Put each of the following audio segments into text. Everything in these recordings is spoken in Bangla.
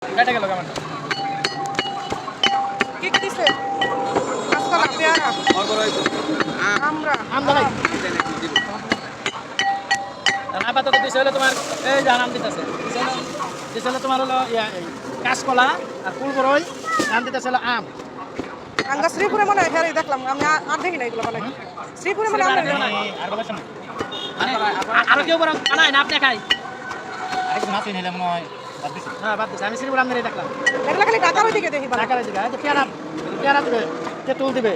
কেটে গেল কেমন কি কি দিছে কাঁচকলা পেয়ারা আমরা আমদালাই আপাতত দিছে হলো তোমার এই যে নাম দিতেছে দিছে হলো তোমার হলো কাঁচকলা আর ফুলবরই নাম দিতেছে হলো আম আঙ্গা শ্রীপুরে মনে হয় হেরে দেখলাম আমি আর দেখি না এগুলো বানাই শ্রীপুরে মনে হয় আর বলার সময় আর কেউ বরং বানায় না আপনি খাই আরেকজন আছে নিলে মনে হয় হ্যাঁ বাদ দিছে আমি শ্রীপুর আমদানি দেখলাম এগুলো খালি ঢাকার ওইদিকে দেখি বানাই টাকার দিকে পেয়ারা পেয়ারা দিবে তেঁতুল দিবে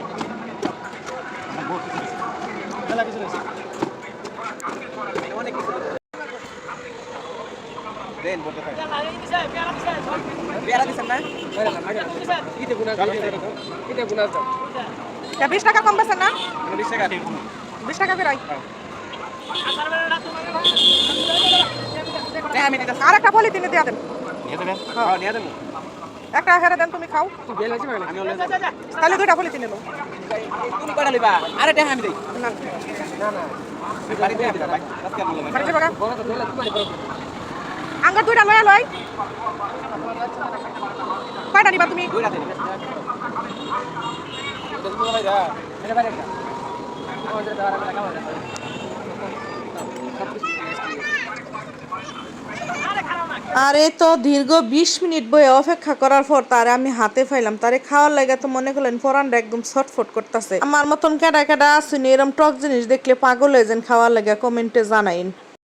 মেলা কিছু রয়েছে দেন বলতে পারি পেয়ারা দিছেন না তা 20 টাকা কম বেছেন না 20 টাকা ঠিক 20 টাকা বেরাই আমি দিতে আর একটা পলিথিনে দিয়ে দেন নিয়ে দেবেন হ্যাঁ নিয়ে দেবো একটা হেরে দেন তুমি খাও আমি ওলে তাহলে দুইটা পলিথিনে লো তুমি কটা লিবা আরে টাকা আমি দেই না বাড়ি দিয়ে দিবা ভাই আজকে বললাম বাড়িতে বাগা আঙ্গার দুইটা লয়া লই কয়টা নিবা তুমি দুইটা দেন এটা তুমি ভাই দা এটা বাইরে একটা আমাদের দ্বারা মেলা খাওয়া যায় আরে তো দীর্ঘ 20 মিনিট বয়ে অপেক্ষা করার পর তারে আমি হাতে পাইলাম তারে খাওয়ার লাগে তো মনে করলেন ফোরানটা একদম ছটফট করতেছে আমার মতন কেডা কেডা আসুনি এরকম টক জিনিস দেখলে পাগল হয়ে যান খাওয়ার লাগে কমেন্টে জানাইন।